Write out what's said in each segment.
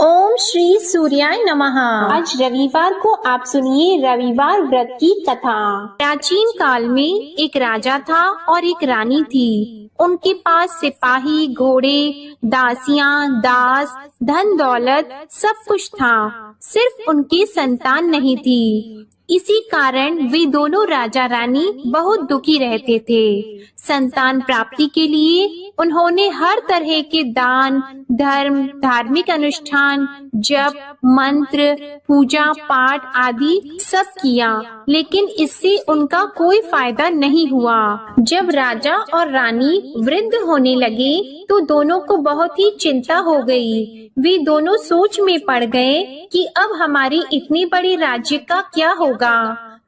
ओम श्री सूर्याय नमः। आज रविवार को आप सुनिए रविवार व्रत की कथा। प्राचीन काल में एक राजा था और एक रानी थी। उनके पास सिपाही, घोड़े, दासियां, दास, धन दौलत सब कुछ था, सिर्फ उनकी संतान नहीं थी। इसी कारण वे दोनों राजा रानी बहुत दुखी रहते थे। संतान प्राप्ति के लिए उन्होंने हर तरह के दान, धर्म, धार्मिक अनुष्ठान, जप, मंत्र, पूजा पाठ आदि सब किया, लेकिन इससे उनका कोई फायदा नहीं हुआ। जब राजा और रानी वृद्ध होने लगे तो दोनों को बहुत ही चिंता हो गई। वे दोनों सोच में पड़ गए कि अब हमारे इतने बड़े राज्य का क्या होगा,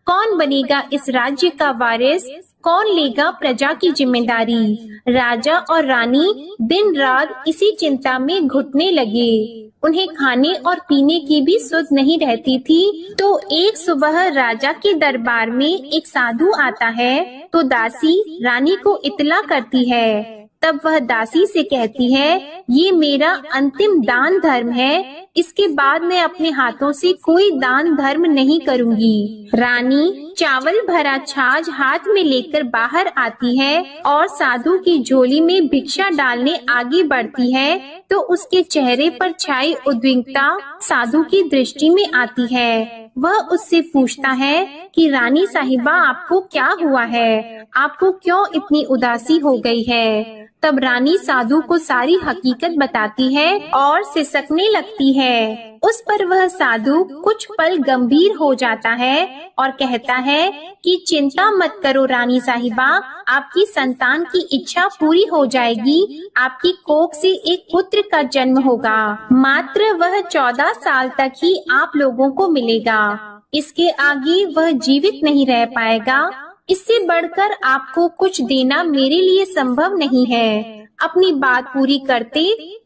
कौन बनेगा इस राज्य का वारिस, कौन लेगा प्रजा की जिम्मेदारी। राजा और रानी दिन रात इसी चिंता में घुटने लगे। उन्हें खाने और पीने की भी सुध नहीं रहती थी। तो एक सुबह राजा के दरबार में एक साधु आता है तो दासी रानी को इत्तला करती है। तब वह दासी से कहती है, ये मेरा अंतिम दान धर्म है, इसके बाद मैं अपने हाथों से कोई दान धर्म नहीं करूंगी। रानी चावल भरा छाछ हाथ में लेकर बाहर आती है और साधु की झोली में भिक्षा डालने आगे बढ़ती है तो उसके चेहरे पर छाई उद्विग्नता साधु की दृष्टि में आती है। वह उससे पूछता है कि रानी साहिबा, आपको क्या हुआ है, आपको क्यों इतनी उदासी हो गई है। तब रानी साधु को सारी हकीकत बताती है और सिसकने लगती है। उस पर वह साधु कुछ पल गंभीर हो जाता है और कहता है कि चिंता मत करो रानी साहिबा, आपकी संतान की इच्छा पूरी हो जाएगी, आपकी कोख से एक पुत्र का जन्म होगा। मात्र वह 14 साल तक ही आप लोगों को मिलेगा, इसके आगे वह जीवित नहीं रह पाएगा। इससे बढ़कर आपको कुछ देना मेरे लिए संभव नहीं है। अपनी बात पूरी करते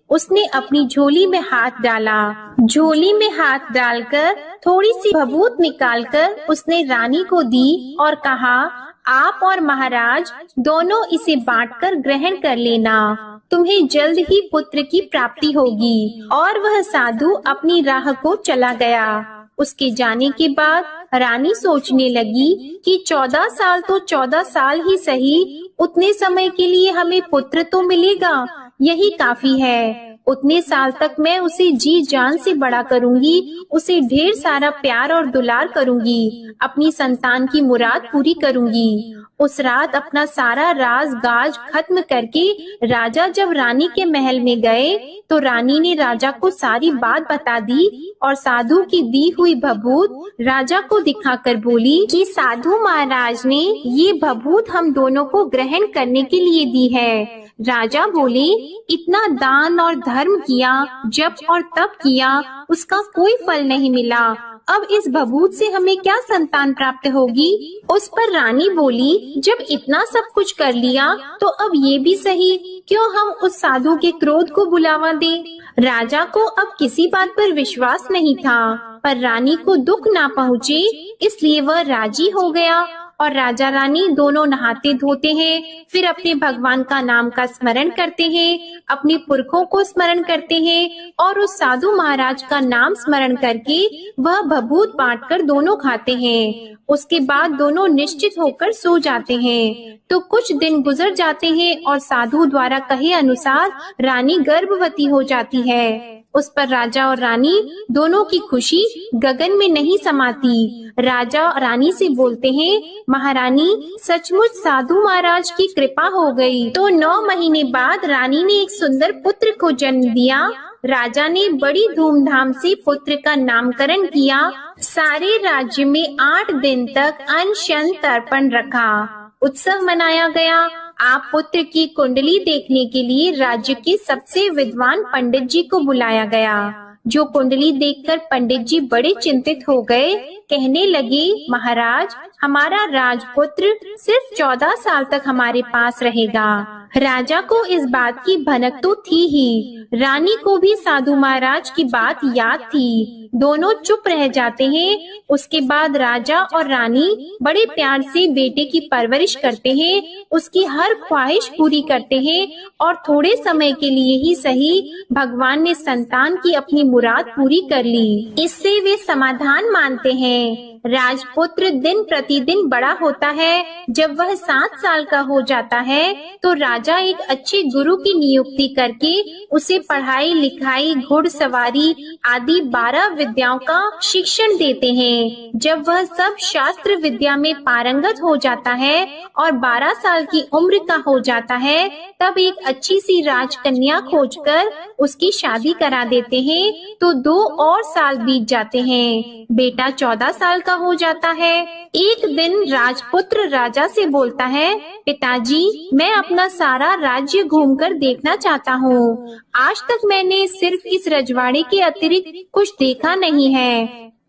उसने अपनी झोली में हाथ डाला। झोली में हाथ डालकर थोड़ी सी भभूत निकालकर उसने रानी को दी और कहा, आप और महाराज दोनों इसे बांटकर ग्रहण कर लेना, तुम्हें जल्द ही पुत्र की प्राप्ति होगी। और वह साधु अपनी राह को चला गया। उसके जाने के बाद रानी सोचने लगी कि 14 साल तो 14 साल ही सही, उतने समय के लिए हमें पुत्र तो मिलेगा, यही काफी है। उतने साल तक मैं उसे जी जान से बड़ा करूंगी, उसे ढेर सारा प्यार और दुलार करूंगी, अपनी संतान की मुराद पूरी करूंगी। उस रात अपना सारा राज गाज खत्म करके राजा जब रानी के महल में गए तो रानी ने राजा को सारी बात बता दी और साधु की दी हुई भभूत राजा को दिखाकर बोली कि साधु महाराज ने ये भभूत हम दोनों को ग्रहण करने के लिए दी है। राजा बोले, इतना दान और धर्म किया, जप और तप किया, उसका कोई फल नहीं मिला, अब इस भभूत से हमें क्या संतान प्राप्त होगी। उस पर रानी बोली, जब इतना सब कुछ कर लिया तो अब ये भी सही, क्यों हम उस साधु के क्रोध को बुलावा दें। राजा को अब किसी बात पर विश्वास नहीं था, पर रानी को दुख ना पहुँचे इसलिए वह राजी हो गया। और राजा रानी दोनों नहाते धोते हैं, फिर अपने भगवान का नाम का स्मरण करते हैं, अपने पुरखों को स्मरण करते हैं और उस साधु महाराज का नाम स्मरण करके वह भभूत बांटकर दोनों खाते हैं। उसके बाद दोनों निश्चित होकर सो जाते हैं। तो कुछ दिन गुजर जाते हैं और साधु द्वारा कहे अनुसार रानी गर्भवती हो जाती है। उस पर राजा और रानी दोनों की खुशी गगन में नहीं समाती। राजा रानी से बोलते हैं, महारानी सचमुच साधु महाराज की कृपा हो गई। तो 9 महीने बाद रानी ने एक सुंदर पुत्र को जन्म दिया। राजा ने बड़ी धूमधाम से पुत्र का नामकरण किया। सारे राज्य में 8 दिन तक अनशन तर्पण रखा, उत्सव मनाया गया। आप पुत्र की कुंडली देखने के लिए राज्य के सबसे विद्वान पंडित जी को बुलाया गया। जो कुंडली देखकर पंडित जी बड़े चिंतित हो गए, कहने लगे, महाराज हमारा राजपुत्र सिर्फ 14 साल तक हमारे पास रहेगा, राजा को इस बात की भनक तो थी ही, रानी को भी साधु महाराज की बात याद थी। दोनों चुप रह जाते हैं। उसके बाद राजा और रानी बड़े प्यार से बेटे की परवरिश करते हैं, उसकी हर ख्वाहिश पूरी करते हैं और थोड़े समय के लिए ही सही भगवान ने संतान की अपनी मुराद पूरी कर ली। इससे वे समाधान मानते हैं। राजपुत्र दिन प्रतिदिन बड़ा होता है। जब वह 7 साल का हो जाता है तो राजा एक अच्छे गुरु की नियुक्ति करके उसे पढ़ाई लिखाई, घुड़सवारी आदि 12 विद्याओं का शिक्षण देते हैं। जब वह सब शास्त्र विद्या में पारंगत हो जाता है और 12 साल की उम्र का हो जाता है, तब एक अच्छी सी राजकन्या खोजकर उसकी शादी करा देते हैं। तो 2 और साल बीत जाते हैं। बेटा 14 साल का हो जाता है। एक दिन राजपुत्र राजा से बोलता है, पिताजी, मैं अपना सारा राज्य घूमकर देखना चाहता हूँ। आज तक मैंने सिर्फ इस रजवाड़े के अतिरिक्त कुछ देखा नहीं है।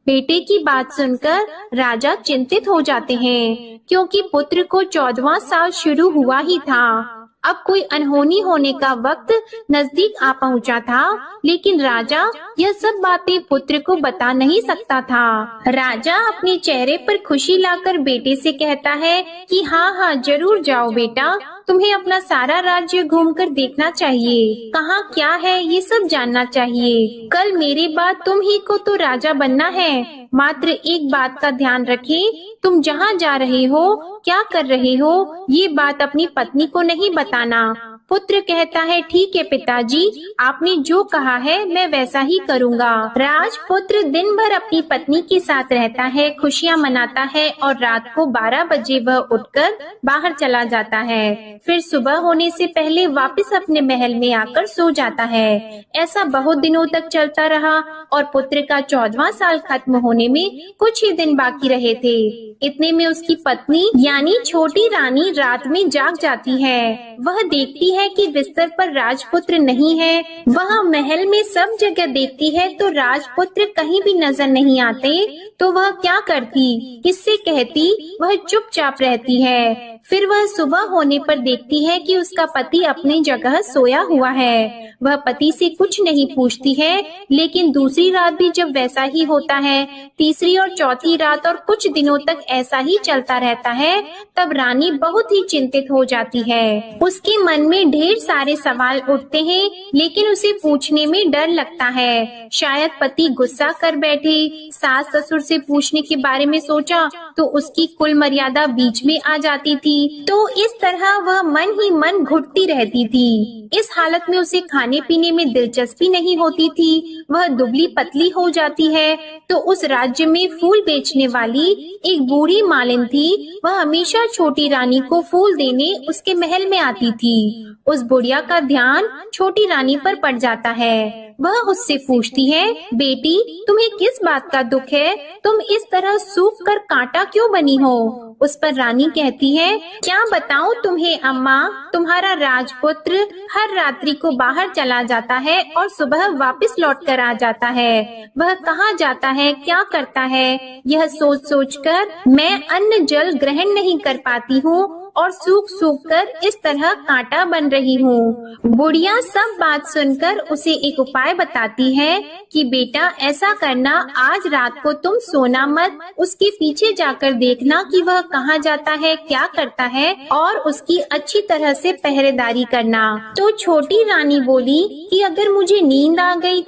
बेटे की बात सुनकर राजा चिंतित हो जाते हैं, क्योंकि पुत्र को 14वां साल शुरू हुआ ही था। अब कोई अनहोनी होने का वक्त नजदीक आ पहुंचा था, लेकिन राजा यह सब बातें पुत्र को बता नहीं सकता था। राजा अपने चेहरे पर खुशी लाकर बेटे से कहता है कि हाँ, जरूर जाओ बेटा, तुम्हें अपना सारा राज्य घूमकर देखना चाहिए। कहाँ क्या है ये सब जानना चाहिए। कल मेरे बाद तुम ही को तो राजा बनना है। मात्र एक बात का ध्यान रखें, तुम जहाँ जा रहे हो, क्या कर रहे हो, ये बात अपनी पत्नी को नहीं बताना। पुत्र कहता है, ठीक है पिताजी, आपने जो कहा है मैं वैसा ही करूँगा। राजपुत्र दिन भर अपनी पत्नी के साथ रहता है, खुशियाँ मनाता है और रात को 12 बजे वह उठकर बाहर चला जाता है। फिर सुबह होने से पहले वापस अपने महल में आकर सो जाता है। ऐसा बहुत दिनों तक चलता रहा और पुत्र का 14वां साल खत्म होने में कुछ ही दिन बाकी रहे थे। इतने में उसकी पत्नी यानी छोटी रानी रात में जाग जाती है। वह देखती है कि बिस्तर पर राजपुत्र नहीं है। वह महल में सब जगह देखती है तो राजपुत्र कहीं भी नजर नहीं आते। तो वह क्या करती, किससे कहती? वह चुपचाप रहती है। फिर वह सुबह होने पर देखती है कि उसका पति अपनी जगह सोया हुआ है। वह पति से कुछ नहीं पूछती है, लेकिन दूसरी रात भी जब वैसा ही होता है, तीसरी और चौथी रात और कुछ दिनों तक ऐसा ही चलता रहता है, तब रानी बहुत ही चिंतित हो जाती है। उसके मन में ढेर सारे सवाल उठते हैं, लेकिन उसे पूछने में डर लगता है। शायद पति गुस्सा कर बैठे। सास ससुर से पूछने के बारे में सोचा तो उसकी कुल मर्यादा बीच में आ जाती थी। तो इस तरह वह मन ही मन घुटती रहती थी। इस हालत में उसे खाने पीने में दिलचस्पी नहीं होती थी। वह दुबली पतली हो जाती है। तो उस राज्य में फूल बेचने वाली एक बूढ़ी मालिन थी। वह हमेशा छोटी रानी को फूल देने उसके महल में आती थी। उस बुढ़िया का ध्यान छोटी रानी पर पड़ जाता है। वह उससे पूछती है, बेटी, तुम्हें किस बात का दुख है? तुम इस तरह सूख कर कांटा क्यों बनी हो? उस पर रानी कहती है, क्या बताऊं तुम्हें अम्मा, तुम्हारा राजपुत्र हर रात्रि को बाहर चला जाता है और सुबह वापस लौट कर आ जाता है। वह कहाँ जाता है, क्या करता है, यह सोच सोच कर मैं अन्न जल ग्रहण नहीं कर पाती हूँ और सूख सूख कर इस तरह कांटा बन रही हूँ। बुढ़िया सब बात सुनकर उसे एक उपाय बताती है कि बेटा ऐसा करना, आज रात को तुम सोना मत, उसके पीछे जाकर देखना कि वह कहाँ जाता है, क्या करता है और उसकी अच्छी तरह से पहरेदारी करना। तो छोटी रानी बोली कि अगर मुझे नींद आ गई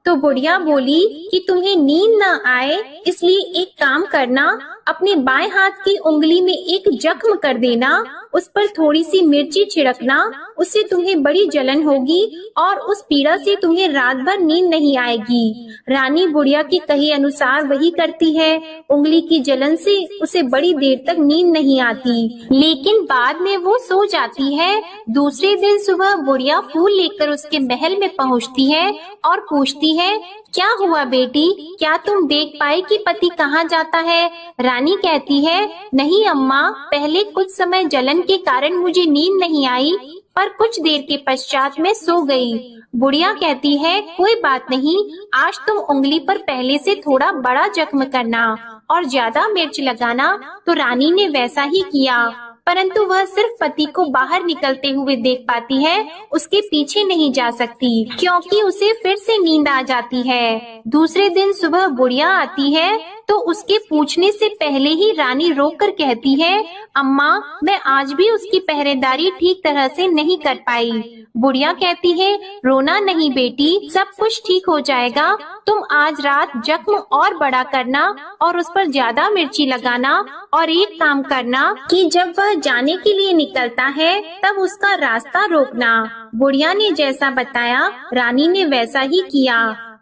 तो बुढ़िया बोली कि तुम्हें नींद न आए इसलिए एक काम करना, अपने बाएं हाथ की उंगली में एक जख्म कर देना, उस पर थोड़ी सी मिर्ची छिड़कना, उससे तुम्हें बड़ी जलन होगी और उस पीड़ा से तुम्हें रात भर नींद नहीं आएगी। रानी बुढ़िया के कहे अनुसार वही करती है। उंगली की जलन से उसे बड़ी देर तक नींद नहीं आती, लेकिन बाद में वो सो जाती है। दूसरे दिन सुबह बुढ़िया फूल लेकर उसके महल में पहुँचती है और पूछती है, क्या हुआ बेटी, क्या तुम देख पाई कि पति कहाँ जाता है? रानी कहती है, नहीं अम्मा, पहले कुछ समय जलन के कारण मुझे नींद नहीं आई, पर कुछ देर के पश्चात मैं सो गई। बुढ़िया कहती है, कोई बात नहीं, आज तुम उंगली पर पहले से थोड़ा बड़ा जख्म करना और ज्यादा मिर्च लगाना। तो रानी ने वैसा ही किया। परंतु वह सिर्फ पति को बाहर निकलते हुए देख पाती है, उसके पीछे नहीं जा सकती क्योंकि उसे फिर से नींद आ जाती है। दूसरे दिन सुबह बुढ़िया आती है तो उसके पूछने से पहले ही रानी रोककर कहती है, अम्मा, मैं आज भी उसकी पहरेदारी ठीक तरह से नहीं कर पाई। बुढ़िया कहती है, रोना नहीं बेटी, सब कुछ ठीक हो जाएगा। तुम आज रात जख्म और बड़ा करना और उस पर ज्यादा मिर्ची लगाना और एक काम करना कि जब वह जाने के लिए निकलता है तब उसका रास्ता रोकना। बुढ़िया ने जैसा बताया रानी ने वैसा ही किया।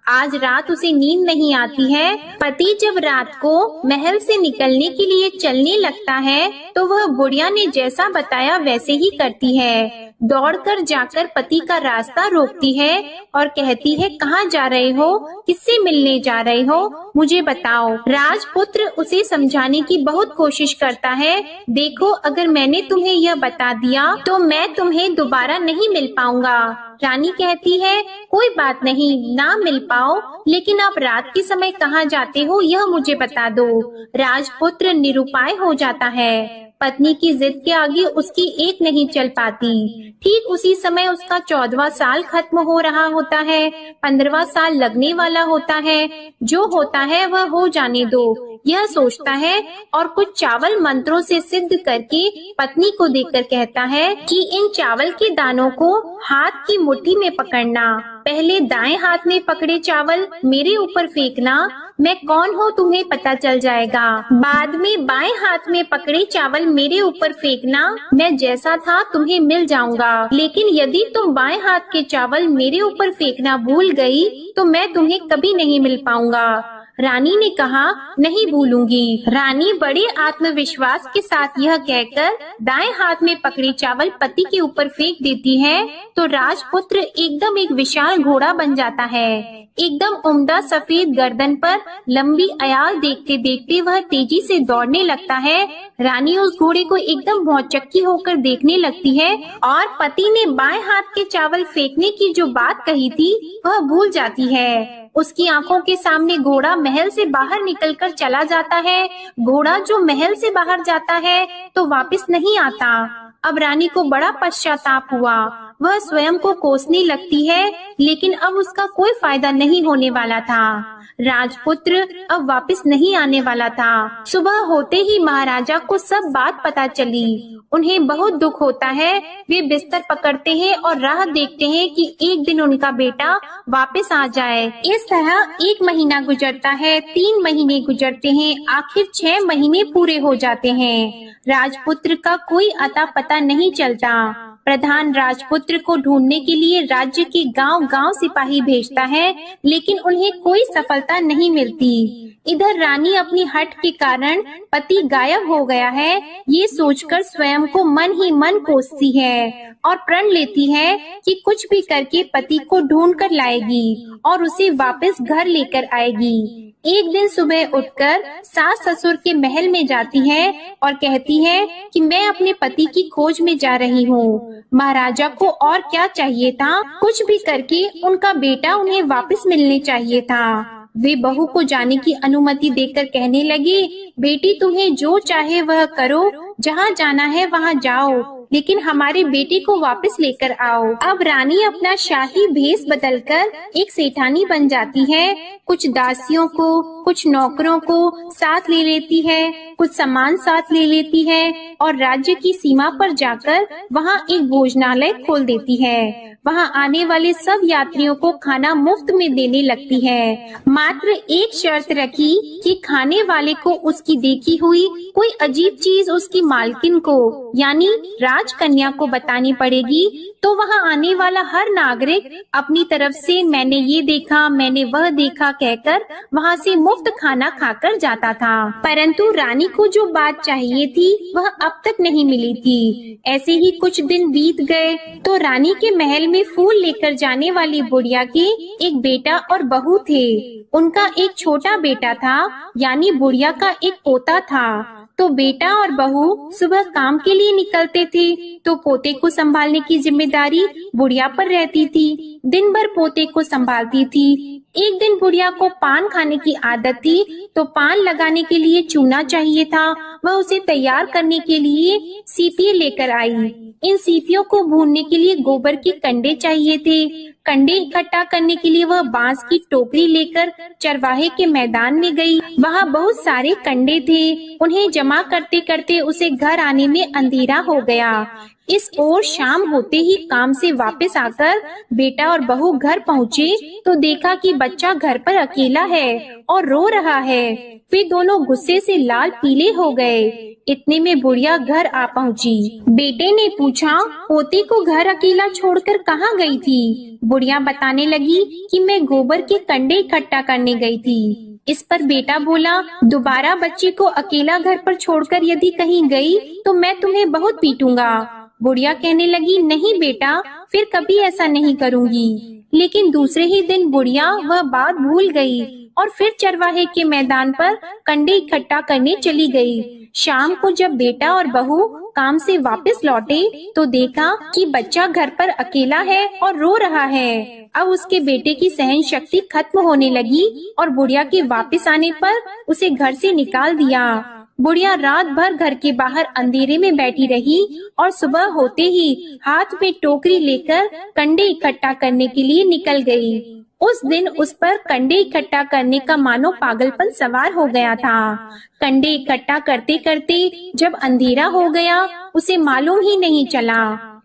आज रात उसे नींद नहीं आती है। पति जब रात को महल से निकलने के लिए चलने लगता है तो वह बुढ़िया ने जैसा बताया वैसे ही करती है। दौड़कर जाकर पति का रास्ता रोकती है और कहती है, कहाँ जा रहे हो, किससे मिलने जा रहे हो, मुझे बताओ। राजपुत्र उसे समझाने की बहुत कोशिश करता है। देखो, अगर मैंने तुम्हें यह बता दिया तो मैं तुम्हें दोबारा नहीं मिल पाऊंगा। रानी कहती है, कोई बात नहीं, ना मिल पाओ, लेकिन आप रात के समय कहाँ जाते हो यह मुझे बता दो। राजपुत्र निरुपाय हो जाता है। पत्नी की जिद के आगे उसकी एक नहीं चल पाती। ठीक उसी समय उसका 14वां साल खत्म हो रहा होता है, 15वां साल लगने वाला होता है। जो होता है वह हो जाने दो, यह सोचता है और कुछ चावल मंत्रों से सिद्ध करके पत्नी को देकर कहता है कि इन चावल के दानों को हाथ की मुट्ठी में पकड़ना। पहले दाएं हाथ में पकड़े चावल मेरे ऊपर फेंकना, मैं कौन हूँ तुम्हें पता चल जाएगा। बाद में बाएं हाथ में पकड़े चावल मेरे ऊपर फेंकना, मैं जैसा था तुम्हें मिल जाऊंगा। लेकिन यदि तुम बाएं हाथ के चावल मेरे ऊपर फेंकना भूल गई तो मैं तुम्हें कभी नहीं मिल पाऊंगा। रानी ने कहा, नहीं भूलूंगी। रानी बड़े आत्मविश्वास के साथ यह कहकर दाएं हाथ में पकड़े चावल पति के ऊपर फेंक देती है तो राजपुत्र एकदम एक विशाल घोड़ा बन जाता है। एकदम उम्दा सफेद गर्दन पर लंबी अयाल देखते देखते वह तेजी से दौड़ने लगता है। रानी उस घोड़े को एकदम भौचक्की होकर देखने लगती है और पति ने बाएं हाथ के चावल फेंकने की जो बात कही थी वह भूल जाती है। उसकी आंखों के सामने घोड़ा महल से बाहर निकलकर चला जाता है। घोड़ा जो महल से बाहर जाता है तो वापस नहीं आता। अब रानी को बड़ा पश्चाताप हुआ। वह स्वयं को कोसने लगती है, लेकिन अब उसका कोई फायदा नहीं होने वाला था। राजपुत्र अब वापस नहीं आने वाला था। सुबह होते ही महाराजा को सब बात पता चली। उन्हें बहुत दुख होता है। वे बिस्तर पकड़ते हैं और राह देखते हैं कि एक दिन उनका बेटा वापस आ जाए। इस तरह 1 महीना गुजरता है, 3 महीने गुजरते हैं, आखिर 6 महीने पूरे हो जाते हैं। राजपुत्र का कोई अता पता नहीं चलता। प्रधान राजपुत्र को ढूंढने के लिए राज्य के गांव-गांव सिपाही भेजता है, लेकिन उन्हें कोई सफलता नहीं मिलती। इधर रानी अपनी हठ के कारण पति गायब हो गया है, ये सोचकर स्वयं को मन ही मन कोसती है और प्रण लेती है कि कुछ भी करके पति को ढूंढ कर लाएगी और उसे वापस घर लेकर आएगी। एक दिन सुबह उठकर सास ससुर के महल में जाती है और कहती है कि मैं अपने पति की खोज में जा रही हूँ। महाराजा को और क्या चाहिए था, कुछ भी करके उनका बेटा उन्हें वापस मिलने चाहिए था। वे बहू को जाने की अनुमति देकर कहने लगे, बेटी तुम्हें जो चाहे वह करो, जहाँ जाना है वहाँ जाओ, लेकिन हमारे बेटे को वापस लेकर आओ। अब रानी अपना शाही भेष बदलकर एक सेठानी बन जाती है। कुछ दासियों को, कुछ नौकरों को साथ ले लेती है, कुछ सामान साथ ले लेती है और राज्य की सीमा पर जाकर वहाँ एक भोजनालय खोल देती है। वहाँ आने वाले सब यात्रियों को खाना मुफ्त में देने लगती है। मात्र एक शर्त रखी कि खाने वाले को उसकी देखी हुई कोई अजीब चीज उसकी मालकिन को यानी राजकन्या को बतानी पड़ेगी। तो वहाँ आने वाला हर नागरिक अपनी तरफ से मैंने ये देखा, मैंने वह देखा कहकर वहाँ से मुफ्त खाना खाकर जाता था। परंतु रानी को जो बात चाहिए थी वह अब तक नहीं मिली थी। ऐसे ही कुछ दिन बीत गए तो रानी के महल में फूल लेकर जाने वाली बुढ़िया के एक बेटा और बहू थे। उनका एक छोटा बेटा था, यानी बुढ़िया का एक पोता था। तो बेटा और बहू सुबह काम के लिए निकलते थे तो पोते को संभालने की जिम्मेदारी बुढ़िया पर रहती थी। दिन भर पोते को संभालती थी। एक दिन बुढ़िया को पान खाने की आदत थी, तो पान लगाने के लिए चूना चाहिए था। वह उसे तैयार करने के लिए सीपी लेकर आई। इन सीपियों को भूनने के लिए गोबर के कंडे चाहिए थे। कंडे इकट्ठा करने के लिए वह बांस की टोकरी लेकर चरवाहे के मैदान में गई। वहाँ बहुत सारे कंडे थे। उन्हें जमा करते करते उसे घर आने में अंधेरा हो गया। इस ओर शाम होते ही काम से वापस आकर बेटा और बहू घर पहुँचे तो देखा कि बच्चा घर पर अकेला है और रो रहा है। वे दोनों गुस्से से लाल पीले हो गए। इतने में बुढ़िया घर आ पहुँची। बेटे ने पूछा, पोते को घर अकेला छोड़कर कहाँ गई थी? बुढ़िया बताने लगी कि मैं गोबर के कंडे इकट्ठा करने गई थी। इस पर बेटा बोला, दोबारा बच्चे को अकेला घर पर छोड़कर यदि कहीं गई तो मैं तुम्हें बहुत पीटूंगा। बुढ़िया कहने लगी, नहीं बेटा, फिर कभी ऐसा नहीं करूँगी। लेकिन दूसरे ही दिन बुढ़िया वह बात भूल गई और फिर चरवाहे के मैदान पर कंडे इकट्ठा करने चली गई। शाम को जब बेटा और बहू काम से वापस लौटे तो देखा कि बच्चा घर पर अकेला है और रो रहा है। अब उसके बेटे की सहन शक्ति खत्म होने लगी और बुढ़िया के वापस आने पर उसे घर से निकाल दिया। बुढ़िया रात भर घर के बाहर अंधेरे में बैठी रही और सुबह होते ही हाथ में टोकरी लेकर कंडे इकट्ठा करने के लिए निकल गई। उस दिन उस पर कंडे इकट्ठा करने का मानो पागलपन सवार हो गया था। कंडे इकट्ठा करते करते जब अंधेरा हो गया उसे मालूम ही नहीं चला।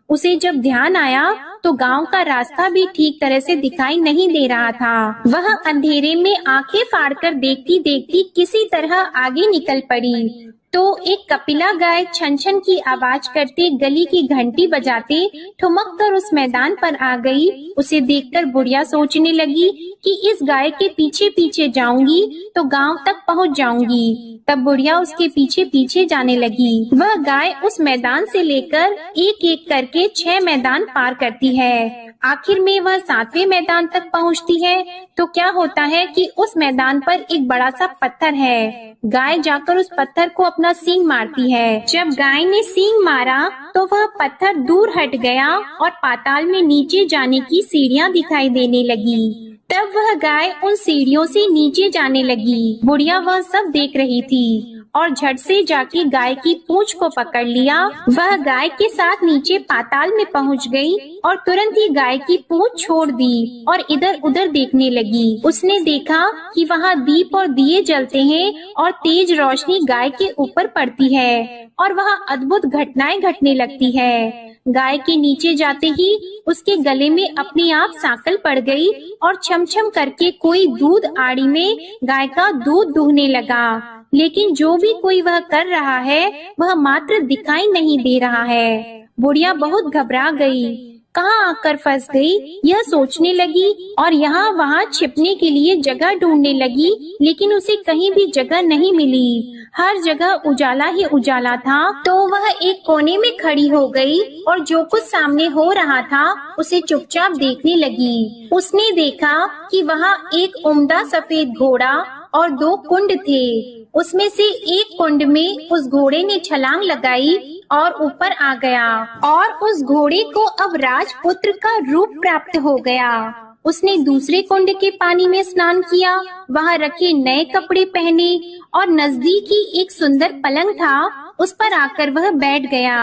उसे जब ध्यान आया तो गांव का रास्ता भी ठीक तरह से दिखाई नहीं दे रहा था। वह अंधेरे में आंखें फाड़कर देखती देखती किसी तरह आगे निकल पड़ी तो एक कपिला गाय छन छन की आवाज करते गली की घंटी बजाते ठुमक कर उस मैदान पर आ गई। उसे देखकर बुढ़िया सोचने लगी कि इस गाय के पीछे पीछे जाऊंगी तो गांव तक पहुंच जाऊंगी। तब बुढ़िया उसके पीछे पीछे जाने लगी। वह गाय उस मैदान से लेकर एक एक करके 6 मैदान पार करती है। आखिर में वह 7वें मैदान तक पहुंचती है तो क्या होता है कि उस मैदान पर एक बड़ा सा पत्थर है। गाय जाकर उस पत्थर को अपना सींग मारती है। जब गाय ने सींग मारा तो वह पत्थर दूर हट गया और पाताल में नीचे जाने की सीढ़ियां दिखाई देने लगी। तब वह गाय उन सीढ़ियों से नीचे जाने लगी। बुढ़िया वह सब देख रही थी और झट से जाके गाय की पूंछ को पकड़ लिया। वह गाय के साथ नीचे पाताल में पहुंच गई और तुरंत ही गाय की पूंछ छोड़ दी और इधर उधर देखने लगी। उसने देखा कि वहाँ दीप और दिए जलते हैं और तेज रोशनी गाय के ऊपर पड़ती है और वहाँ अद्भुत घटनाएं घटने लगती है। गाय के नीचे जाते ही उसके गले में अपने आप सांकल पड़ गई और छमछम करके कोई दूध आड़ी में गाय का दूध दूहने लगा। लेकिन जो भी कोई वह कर रहा है वह मात्र दिखाई नहीं दे रहा है। बुढ़िया बहुत घबरा गई, कहाँ आकर फंस गई यह सोचने लगी और यहाँ वहाँ छिपने के लिए जगह ढूंढने लगी। लेकिन उसे कहीं भी जगह नहीं मिली। हर जगह उजाला ही उजाला था। तो वह एक कोने में खड़ी हो गई और जो कुछ सामने हो रहा था उसे चुपचाप देखने लगी। उसने देखा कि वहाँ एक उम्दा सफेद घोड़ा और 2 कुंड थे। उसमें से एक कुंड में उस घोड़े ने छलांग लगाई और ऊपर आ गया और उस घोड़े को अब राजपुत्र का रूप प्राप्त हो गया। उसने दूसरे कुंड के पानी में स्नान किया, वहाँ रखे नए कपड़े पहने और नजदीक ही एक सुंदर पलंग था, उस पर आकर वह बैठ गया।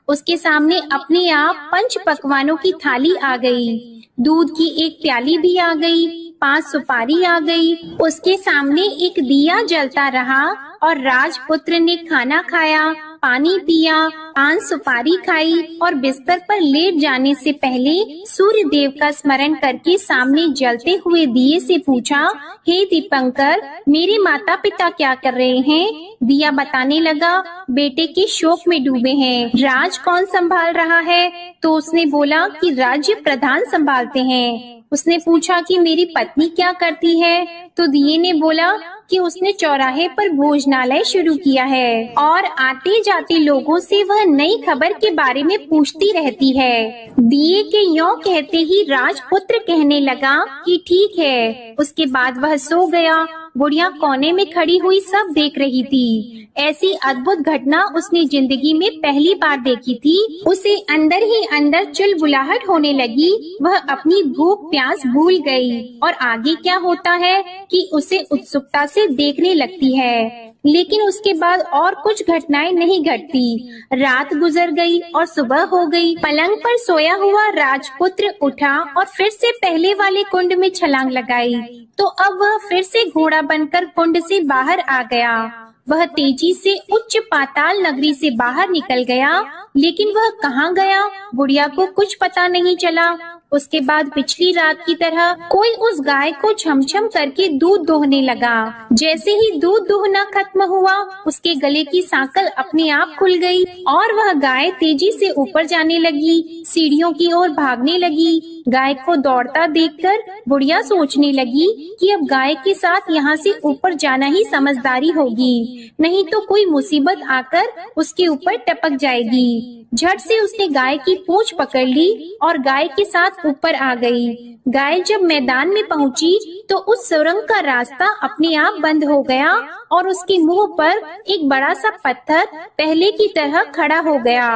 उसके सामने अपने आप 5 पकवानों की थाली आ गई। दूध की एक प्याली भी आ गई, 5 सुपारी आ गई। उसके सामने एक दिया जलता रहा और राजपुत्र ने खाना खाया, पानी पिया, 5 सुपारी खाई और बिस्तर पर लेट जाने से पहले सूर्य देव का स्मरण करके सामने जलते हुए दिए से पूछा, हे दीपंकर, मेरे माता पिता क्या कर रहे हैं? दिया बताने लगा, बेटे के शोक में डूबे हैं। राज कौन संभाल रहा है? तो उसने बोला कि राज्य प्रधान संभालते हैं। उसने पूछा कि मेरी पत्नी क्या करती है? तो दिए ने बोला कि उसने चौराहे पर भोजनालय शुरू किया है और आते जाते लोगों से वह नई खबर के बारे में पूछती रहती है। दिए के यों कहते ही राजपुत्र कहने लगा कि ठीक है। उसके बाद वह सो गया। बुढ़िया कोने में खड़ी हुई सब देख रही थी। ऐसी अद्भुत घटना उसने जिंदगी में पहली बार देखी थी। उसे अंदर ही अंदर चुलबुलाहट होने लगी। वह अपनी भूख प्यास भूल गई और आगे क्या होता है कि उसे उत्सुकता से देखने लगती है। लेकिन उसके बाद और कुछ घटनाएं नहीं घटती। रात गुजर गई और सुबह हो गई। पलंग पर सोया हुआ राजपुत्र उठा और फिर से पहले वाले कुंड में छलांग लगाई। तो अब वह फिर से घोड़ा बनकर कुंड से बाहर आ गया। वह तेजी से उच्च पाताल नगरी से बाहर निकल गया, लेकिन वह कहाँ गया बुढ़िया को कुछ पता नहीं चला। उसके बाद पिछली रात की तरह कोई उस गाय को छमछम करके दूध दोहने लगा। जैसे ही दूध दोहना खत्म हुआ, उसके गले की सांकल अपने आप खुल गई और वह गाय तेजी से ऊपर जाने लगी, सीढ़ियों की ओर भागने लगी। गाय को दौड़ता देखकर बुढ़िया सोचने लगी कि अब गाय के साथ यहाँ से ऊपर जाना ही समझदारी होगी, नहीं तो कोई मुसीबत आकर उसके ऊपर टपक जाएगी। झट से उसने गाय की पूंछ पकड़ ली और गाय के साथ ऊपर आ गई। गाय जब मैदान में पहुंची तो उस सुरंग का रास्ता अपने आप बंद हो गया और उसके मुंह पर एक बड़ा सा पत्थर पहले की तरह खड़ा हो गया।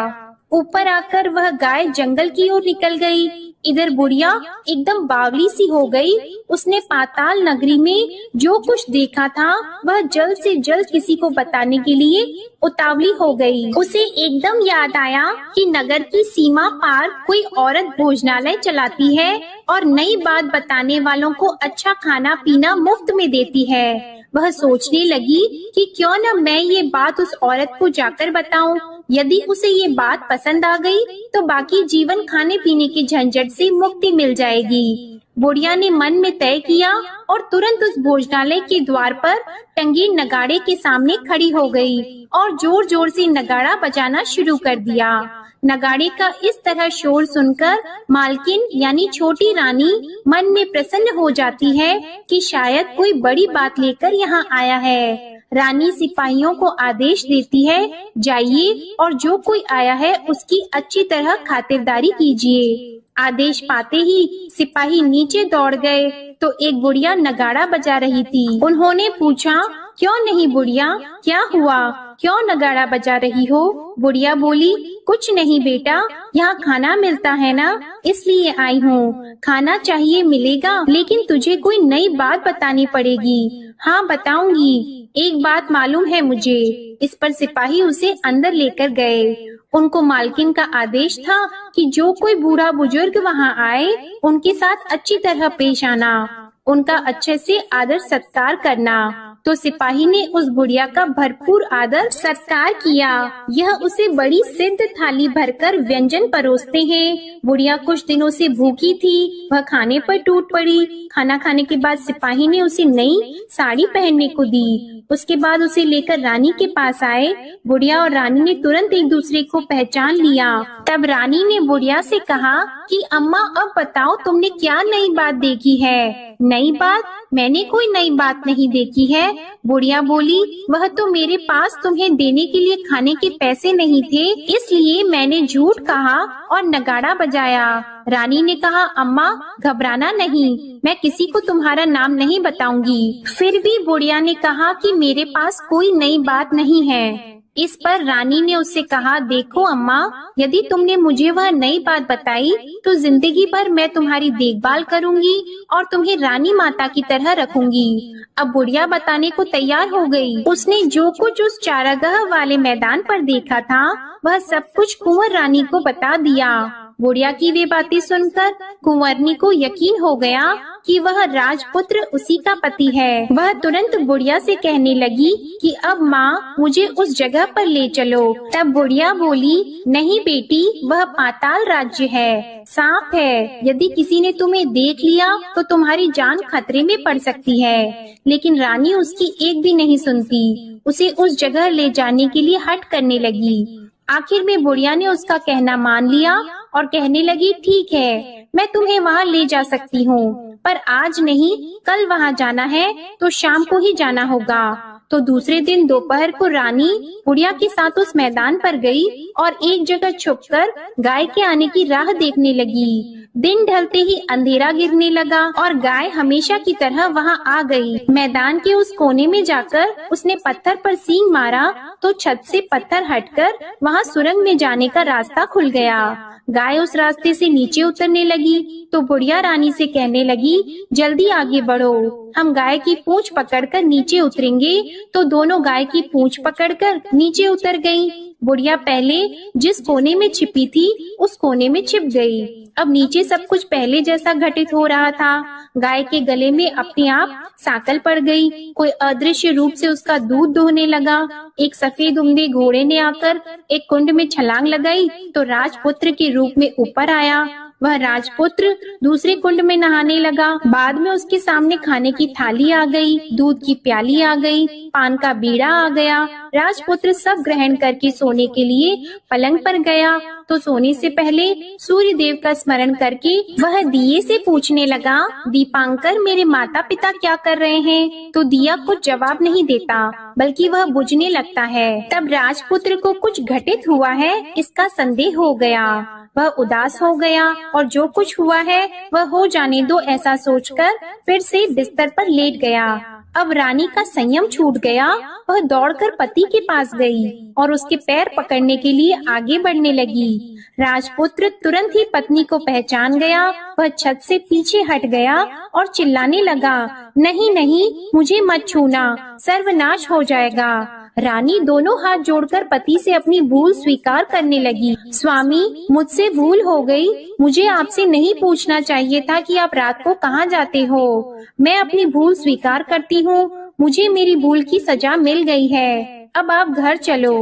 ऊपर आकर वह गाय जंगल की ओर निकल गई। इधर बुढ़िया एकदम बावली सी हो गई। उसने पाताल नगरी में जो कुछ देखा था वह जल्द से जल्द किसी को बताने के लिए उतावली हो गई। उसे एकदम याद आया कि नगर की सीमा पार कोई औरत भोजनालय चलाती है और नई बात बताने वालों को अच्छा खाना पीना मुफ्त में देती है। वह सोचने लगी कि क्यों न मैं ये बात उस औरत को जाकर बताऊं। यदि उसे ये बात पसंद आ गई तो बाकी जीवन खाने पीने के झंझट से मुक्ति मिल जाएगी। बुढ़िया ने मन में तय किया और तुरंत उस भोजनालय के द्वार पर टंगे नगाड़े के सामने खड़ी हो गई और जोर जोर से नगाड़ा बजाना शुरू कर दिया। नगाड़े का इस तरह शोर सुनकर मालकिन यानी छोटी रानी मन में प्रसन्न हो जाती है कि शायद कोई बड़ी बात लेकर यहाँ आया है। रानी सिपाहियों को आदेश देती है, जाइए और जो कोई आया है उसकी अच्छी तरह खातिरदारी कीजिए। आदेश पाते ही सिपाही नीचे दौड़ गए तो एक बुढ़िया नगाड़ा बजा रही थी। उन्होंने पूछा, क्यों नहीं बुढ़िया, क्या हुआ, क्यों नगाड़ा बजा रही हो? बुढ़िया बोली, कुछ नहीं बेटा, यहाँ खाना मिलता है ना, इसलिए आई हूँ। खाना चाहिए मिलेगा, लेकिन तुझे कोई नई बात बतानी पड़ेगी। हाँ बताऊंगी, एक बात मालूम है मुझे। इस पर सिपाही उसे अंदर लेकर गए। उनको मालकिन का आदेश था कि जो कोई बूढ़ा बुजुर्ग वहाँ आए उनके साथ अच्छी तरह पेश आना, उनका अच्छे से आदर सत्कार करना। तो सिपाही ने उस बुढ़िया का भरपूर आदर सत्कार किया। यह उसे बड़ी सिद्ध थाली भरकर व्यंजन परोसते हैं। बुढ़िया कुछ दिनों से भूखी थी, वह खाने पर टूट पड़ी। खाना खाने के बाद सिपाही ने उसे नई साड़ी पहनने को दी। उसके बाद उसे लेकर रानी के पास आए। बुढ़िया और रानी ने तुरंत एक दूसरे को पहचान लिया। तब रानी ने बुढ़िया से कहा कि अम्मा अब बताओ तुमने क्या नई बात देखी है? नई बात? मैंने कोई नई बात नहीं देखी है। बुढ़िया बोली, वह तो मेरे पास तुम्हें देने के लिए खाने के पैसे नहीं थे, इसलिए मैंने झूठ कहा और नगाड़ा बजाया। रानी ने कहा, अम्मा घबराना नहीं, मैं किसी को तुम्हारा नाम नहीं बताऊंगी। फिर भी बुढ़िया ने कहा कि मेरे पास कोई नई बात नहीं है। इस पर रानी ने उससे कहा, देखो अम्मा, यदि तुमने मुझे वह नई बात बताई तो जिंदगी भर मैं तुम्हारी देखभाल करूंगी और तुम्हें रानी माता की तरह रखूंगी। अब बुढ़िया बताने को तैयार हो गई। उसने जो कुछ उस चारागाह वाले मैदान पर देखा था वह सब कुछ कुंवर रानी को बता दिया। बुढ़िया की वे बातें सुनकर कुंवरनी को यकीन हो गया कि वह राजपुत्र उसी का पति है। वह तुरंत बुढ़िया से कहने लगी कि अब माँ मुझे उस जगह पर ले चलो। तब बुढ़िया बोली, नहीं बेटी, वह पाताल राज्य है, सांप है। यदि किसी ने तुम्हें देख लिया तो तुम्हारी जान खतरे में पड़ सकती है। लेकिन रानी उसकी एक भी नहीं सुनती, उसे उस जगह ले जाने के लिए हठ करने लगी। आखिर में बुढ़िया ने उसका कहना मान लिया और कहने लगी, ठीक है, मैं तुम्हें वहाँ ले जा सकती हूँ, पर आज नहीं, कल वहाँ जाना है तो शाम को ही जाना होगा। तो दूसरे दिन दोपहर को रानी बुढ़िया के साथ उस मैदान पर गई और एक जगह छुपकर गाय के आने की राह देखने लगी। दिन ढलते ही अंधेरा गिरने लगा और गाय हमेशा की तरह वहां आ गई। मैदान के उस कोने में जाकर उसने पत्थर पर सींग मारा तो छत से पत्थर हटकर वहां सुरंग में जाने का रास्ता खुल गया। गाय उस रास्ते से नीचे उतरने लगी तो बुढ़िया रानी से कहने लगी, जल्दी आगे बढ़ो, हम गाय की पूंछ पकड़कर नीचे उतरेंगे। तो दोनों गाय की पूंछ पकड़कर नीचे उतर गईं। बुढ़िया पहले जिस कोने में छिपी थी उस कोने में छिप गई। अब नीचे सब कुछ पहले जैसा घटित हो रहा था। गाय के गले में अपने आप सांकल पड़ गई। कोई अदृश्य रूप से उसका दूध दोहने लगा। एक सफेद उम्दे घोड़े ने आकर एक कुंड में छलांग लगाई तो राजपुत्र के रूप में ऊपर आया। वह राजपुत्र दूसरे कुंड में नहाने लगा। बाद में उसके सामने खाने की थाली आ गई, दूध की प्याली आ गई, पान का बीड़ा आ गया। राजपुत्र सब ग्रहण करके सोने के लिए पलंग पर गया तो सोने से पहले सूर्य देव का स्मरण करके वह दिए से पूछने लगा, दीपांकर मेरे माता पिता क्या कर रहे हैं? तो दिया कुछ जवाब नहीं देता बल्कि वह बुझने लगता है। तब राजपुत्र को कुछ घटित हुआ है इसका संदेह हो गया। वह उदास हो गया और जो कुछ हुआ है वह हो जाने दो ऐसा सोचकर फिर से बिस्तर पर लेट गया। अब रानी का संयम छूट गया। वह दौड़कर पति के पास गई और उसके पैर पकड़ने के लिए आगे बढ़ने लगी। राजपुत्र तुरंत ही पत्नी को पहचान गया। वह छत से पीछे हट गया और चिल्लाने लगा, नहीं नहीं, मुझे मत छूना, सर्वनाश हो जाएगा। रानी दोनों हाथ जोड़कर पति से अपनी भूल स्वीकार करने लगी। स्वामी, मुझसे भूल हो गई। मुझे आपसे नहीं पूछना चाहिए था कि आप रात को कहाँ जाते हो। मैं अपनी भूल स्वीकार करती हूँ। मुझे मेरी भूल की सजा मिल गई है। अब आप घर चलो।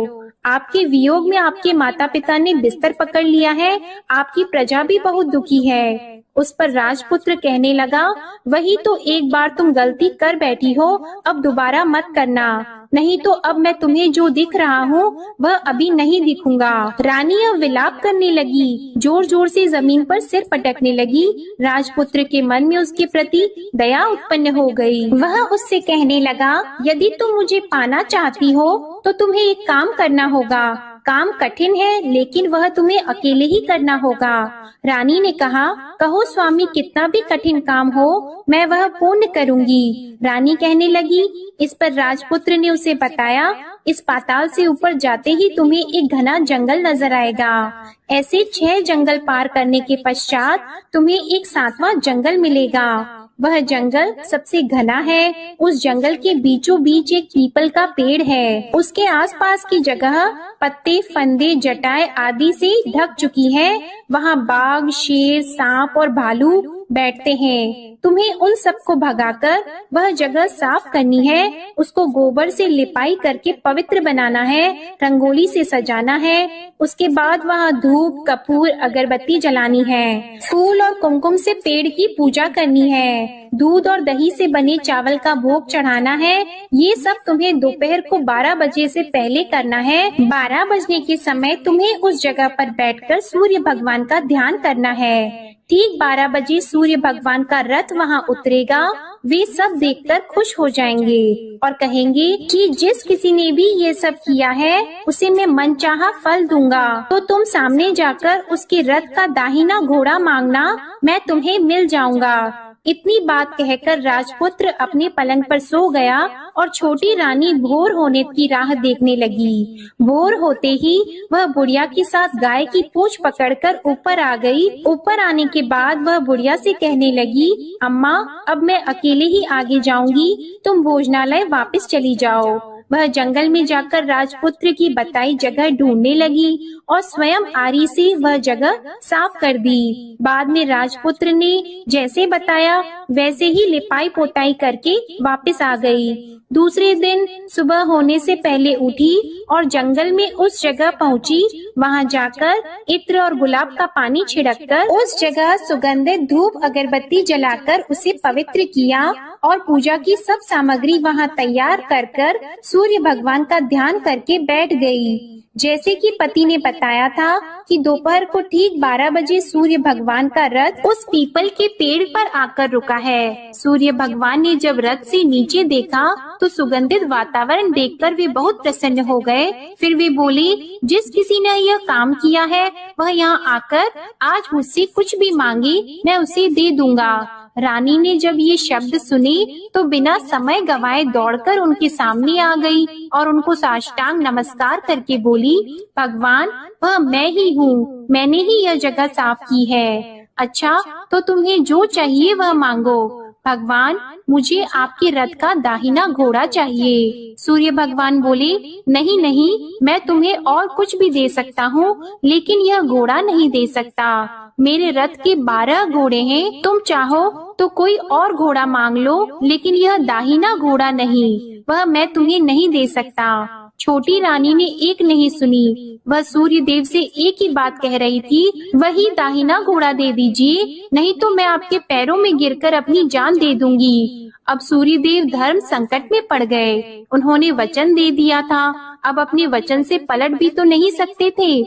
आपके वियोग में आपके माता पिता ने बिस्तर पकड़ लिया है। आपकी प्रजा भी बहुत दुखी है। उस पर राजपुत्र कहने लगा, वही तो एक बार तुम गलती कर बैठी हो, अब दोबारा मत करना, नहीं तो अब मैं तुम्हें जो दिख रहा हूँ वह अभी नहीं दिखूंगा। रानी अब विलाप करने लगी, जोर जोर से जमीन पर सिर पटकने लगी। राजपुत्र के मन में उसके प्रति दया उत्पन्न हो गई। वह उससे कहने लगा, यदि तुम मुझे पाना चाहती हो तो तुम्हें एक काम करना होगा। काम कठिन है लेकिन वह तुम्हें अकेले ही करना होगा। रानी ने कहा, कहो स्वामी, कितना भी कठिन काम हो मैं वह पूर्ण करूंगी। रानी कहने लगी। इस पर राजपुत्र ने उसे बताया, इस पाताल से ऊपर जाते ही तुम्हें एक घना जंगल नजर आएगा। ऐसे 6 जंगल पार करने के पश्चात तुम्हें एक 7वां जंगल मिलेगा। वह जंगल सबसे घना है। उस जंगल के बीचों बीच एक पीपल का पेड़ है। उसके आसपास की जगह पत्ते, फंदे, जटाएं आदि से ढक चुकी है। वहाँ बाघ, शेर, सांप और भालू बैठते हैं। तुम्हें उन सबको भगाकर वह जगह साफ करनी है। उसको गोबर से लिपाई करके पवित्र बनाना है, रंगोली से सजाना है। उसके बाद वहाँ धूप, कपूर, अगरबत्ती जलानी है। फूल और कुमकुम से पेड़ की पूजा करनी है। दूध और दही से बने चावल का भोग चढ़ाना है। ये सब तुम्हें दोपहर को 12 बजे से पहले करना है। 12 बजने के समय तुम्हें उस जगह पर बैठकर सूर्य भगवान का ध्यान करना है। ठीक 12 बजे सूर्य भगवान का रथ वहाँ उतरेगा। वे सब देखकर खुश हो जाएंगे और कहेंगे कि जिस किसी ने भी ये सब किया है उसे मैं मनचाहा फल दूंगा। तो तुम सामने जाकर उसके रथ का दाहिना घोड़ा मांगना, मैं तुम्हें मिल जाऊंगा। इतनी बात कहकर राजपुत्र अपने पलंग पर सो गया और छोटी रानी भोर होने की राह देखने लगी। भोर होते ही वह बुढ़िया के साथ गाय की पूंछ पकड़कर ऊपर आ गई। ऊपर आने के बाद वह बुढ़िया से कहने लगी, अम्मा, अब मैं अकेले ही आगे जाऊंगी, तुम भोजनालय वापस चली जाओ। वह जंगल में जाकर राजपुत्र की बताई जगह ढूंढने लगी और स्वयं आरी से वह जगह साफ कर दी। बाद में राजपुत्र ने जैसे बताया वैसे ही लिपाई पोताई करके वापस आ गई। दूसरे दिन सुबह होने से पहले उठी और जंगल में उस जगह पहुंची। वहां जाकर इत्र और गुलाब का पानी छिड़ककर उस जगह सुगंधित धूप अगरबत्ती जलाकर उसे पवित्र किया और पूजा की सब सामग्री वहां तैयार कर सूर्य भगवान का ध्यान करके बैठ गई। जैसे कि पति ने बताया था कि दोपहर को ठीक 12 बजे सूर्य भगवान का रथ उस पीपल के पेड़ पर आकर रुका है। सूर्य भगवान ने जब रथ से नीचे देखा तो सुगंधित वातावरण देखकर वे बहुत प्रसन्न हो गए। फिर वे बोले, जिस किसी ने यह काम किया है वह यहाँ आकर आज मुझसे कुछ भी मांगे मैं उसे दे दूंगा। रानी ने जब ये शब्द सुने तो बिना समय गवाए दौड़कर उनके सामने आ गई और उनको साष्टांग नमस्कार करके बोली, भगवान वह मैं ही हूँ, मैंने ही यह जगह साफ की है। अच्छा, तो तुम्हें जो चाहिए वह मांगो। भगवान, मुझे आपके रथ का दाहिना घोड़ा चाहिए। सूर्य भगवान बोले, नहीं नहीं, मैं तुम्हें और कुछ भी दे सकता हूँ, लेकिन यह घोड़ा नहीं दे सकता। मेरे रथ के 12 घोड़े हैं, तुम चाहो तो कोई और घोड़ा मांग लो, लेकिन यह दाहिना घोड़ा नहीं, वह मैं तुम्हें नहीं दे सकता। छोटी रानी ने एक नहीं सुनी, वह सूर्य देव से एक ही बात कह रही थी, वही दाहिना घोड़ा दे दीजिए, नहीं तो मैं आपके पैरों में गिरकर अपनी जान दे दूंगी। अब सूर्य देव धर्म संकट में पड़ गए। उन्होंने वचन दे दिया था, अब अपने वचन से पलट भी तो नहीं सकते थे।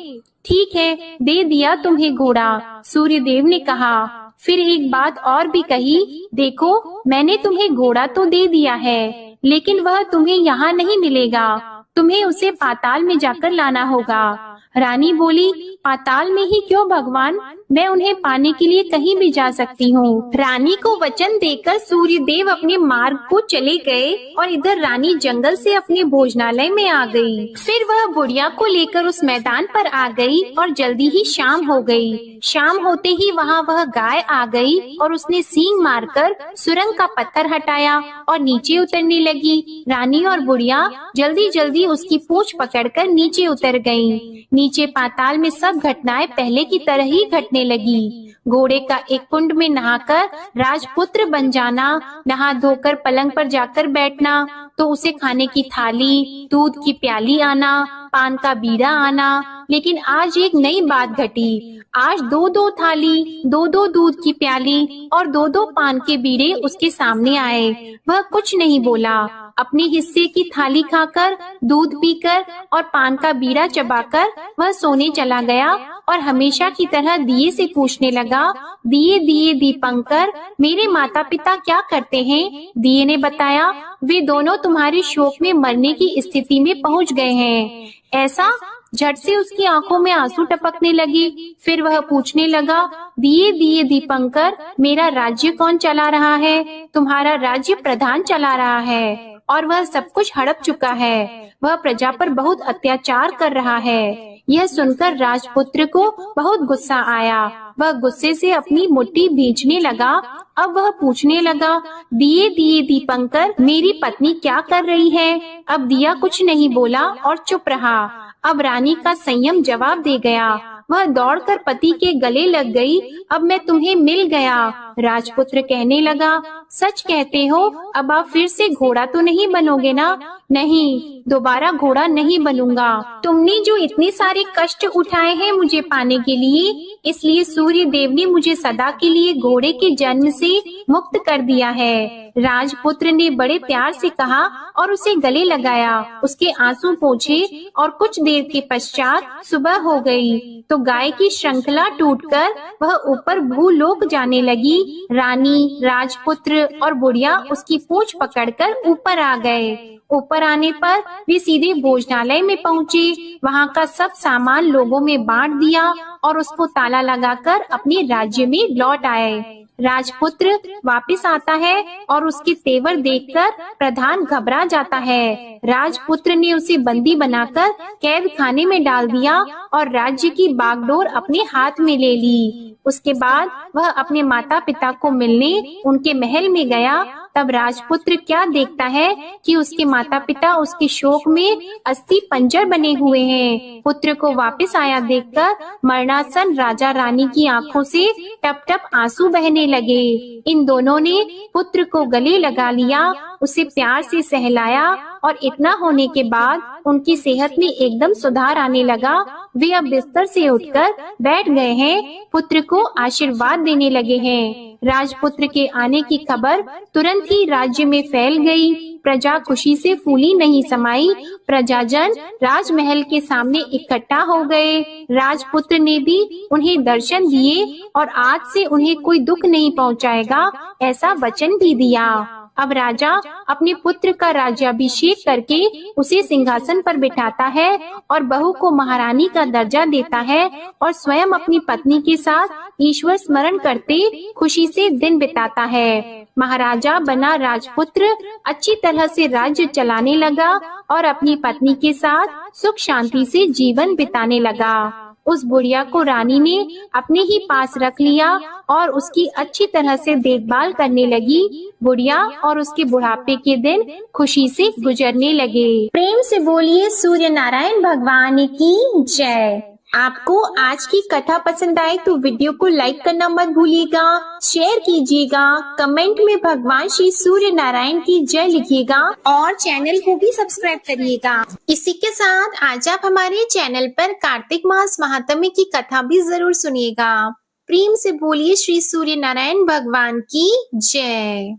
ठीक है, दे दिया तुम्हें घोड़ा, सूर्य देव ने कहा। फिर एक बात और भी कही, देखो मैंने तुम्हें घोड़ा तो दे दिया है, लेकिन वह तुम्हें यहाँ नहीं मिलेगा, तुम्हें उसे पाताल में जाकर लाना होगा। रानी बोली, पाताल में ही क्यों भगवान, मैं उन्हें पाने के लिए कहीं भी जा सकती हूँ। रानी को वचन देकर सूर्य देव अपने मार्ग को चले गए और इधर रानी जंगल से अपने भोजनालय में आ गई। फिर वह बुढ़िया को लेकर उस मैदान पर आ गई और जल्दी ही शाम हो गई। शाम होते ही वहाँ वह गाय आ गई और उसने सींग मारकर सुरंग का पत्थर हटाया और नीचे उतरने लगी। रानी और बुढ़िया जल्दी जल्दी उसकी पूंछ पकड़कर नीचे उतर गईं। नीचे पाताल में सब घटनाएं पहले की तरह ही घटने लगी। घोड़े का एक कुंड में नहाकर राजपुत्र बन जाना, नहा धोकर पलंग पर जाकर बैठना, तो उसे खाने की थाली, दूध की प्याली आना, पान का बीड़ा आना। लेकिन आज एक नई बात घटी। आज 2-2 थाली, 2-2 दूध की प्याली और 2-2 पान के बीड़े उसके सामने आए। वह कुछ नहीं बोला। अपने हिस्से की थाली खाकर, दूध पीकर और पान का बीड़ा चबाकर वह सोने चला गया और हमेशा की तरह दिए से पूछने लगा, दिए दिए दीपंकर, मेरे माता पिता क्या करते हैं? दिए ने बताया, वे दोनों तुम्हारे शोक में मरने की स्थिति में पहुंच गए हैं। ऐसा? झट से उसकी आंखों में आंसू टपकने लगी। फिर वह पूछने लगा, दिए दिए दीपंकर, मेरा राज्य कौन चला रहा है? तुम्हारा राज्य प्रधान चला रहा है और वह सब कुछ हड़प चुका है। वह प्रजा पर बहुत अत्याचार कर रहा है। यह सुनकर राजपुत्र को बहुत गुस्सा आया। वह गुस्से से अपनी मुट्ठी भींचने लगा। अब वह पूछने लगा, दिए दिए दीपंकर, मेरी पत्नी क्या कर रही है? अब दिया कुछ नहीं बोला और चुप रहा। अब रानी का संयम जवाब दे गया। वह दौड़कर पति के गले लग गई। अब मैं तुम्हें मिल गया। राजपुत्र कहने लगा, सच कहते हो? अब आप फिर से घोड़ा तो नहीं बनोगे ना? नहीं, दोबारा घोड़ा नहीं बनूंगा। तुमने जो इतने सारे कष्ट उठाए हैं मुझे पाने के लिए, इसलिए सूर्य देव ने मुझे सदा के लिए घोड़े के जन्म से मुक्त कर दिया है। राजपुत्र ने बड़े प्यार से कहा और उसे गले लगाया, उसके आंसू पोंछे और कुछ देर के पश्चात सुबह हो गई तो गाय की श्रृंखला टूटकर वह ऊपर भूलोक जाने लगी। रानी, राजपुत्र और बुढ़िया उसकी पूंछ पकड़कर ऊपर आ गए। ऊपर आने पर वे सीधे भोजनालय में पहुँचे। वहाँ का सब सामान लोगों में बांट दिया और उसको ताला लगाकर अपने राज्य में लौट आए। राजपुत्र वापस आता है और उसके तेवर देखकर प्रधान घबरा जाता है। राजपुत्र ने उसे बंदी बनाकर कैद खाने में डाल दिया और राज्य की बागडोर अपने हाथ में ले ली। उसके बाद वह अपने माता पिता को मिलने उनके महल में गया। तब राजपुत्र क्या देखता है कि उसके माता पिता उसके शोक में अस्थि पंजर बने हुए हैं। पुत्र को वापस आया देखकर मरणासन राजा रानी की आंखों से टप टप आंसू बहने लगे। इन दोनों ने पुत्र को गले लगा लिया, उसे प्यार से सहलाया और इतना होने के बाद उनकी सेहत में एकदम सुधार आने लगा। वे अब बिस्तर से उठकर बैठ गए हैं, पुत्र को आशीर्वाद देने लगे हैं। राजपुत्र के आने की खबर तुरंत ही राज्य में फैल गई। प्रजा खुशी से फूली नहीं समाई। प्रजाजन राजमहल के सामने इकट्ठा हो गए। राजपुत्र ने भी उन्हें दर्शन दिए और आज से उन्हें कोई दुख नहीं पहुंचाएगा, ऐसा वचन भी दिया। अब राजा अपने पुत्र का राज्याभिषेक करके उसे सिंहासन पर बिठाता है और बहू को महारानी का दर्जा देता है और स्वयं अपनी पत्नी के साथ ईश्वर स्मरण करते खुशी से दिन बिताता है। महाराजा बना राजपुत्र अच्छी तरह से राज्य चलाने लगा और अपनी पत्नी के साथ सुख शांति से जीवन बिताने लगा। उस बुढ़िया को रानी ने अपने ही पास रख लिया और उसकी अच्छी तरह से देखभाल करने लगी। बुढ़िया और उसके बुढ़ापे के दिन खुशी से गुजरने लगे। प्रेम से बोलिए सूर्य नारायण भगवान की जय। आपको आज की कथा पसंद आए तो वीडियो को लाइक करना मत भूलिएगा, शेयर कीजिएगा, कमेंट में भगवान श्री सूर्य नारायण की जय लिखिएगा और चैनल को भी सब्सक्राइब करिएगा। इसी के साथ आज आप हमारे चैनल पर कार्तिक मास महात्म्य की कथा भी जरूर सुनिएगा। प्रेम से बोलिए श्री सूर्य नारायण भगवान की जय।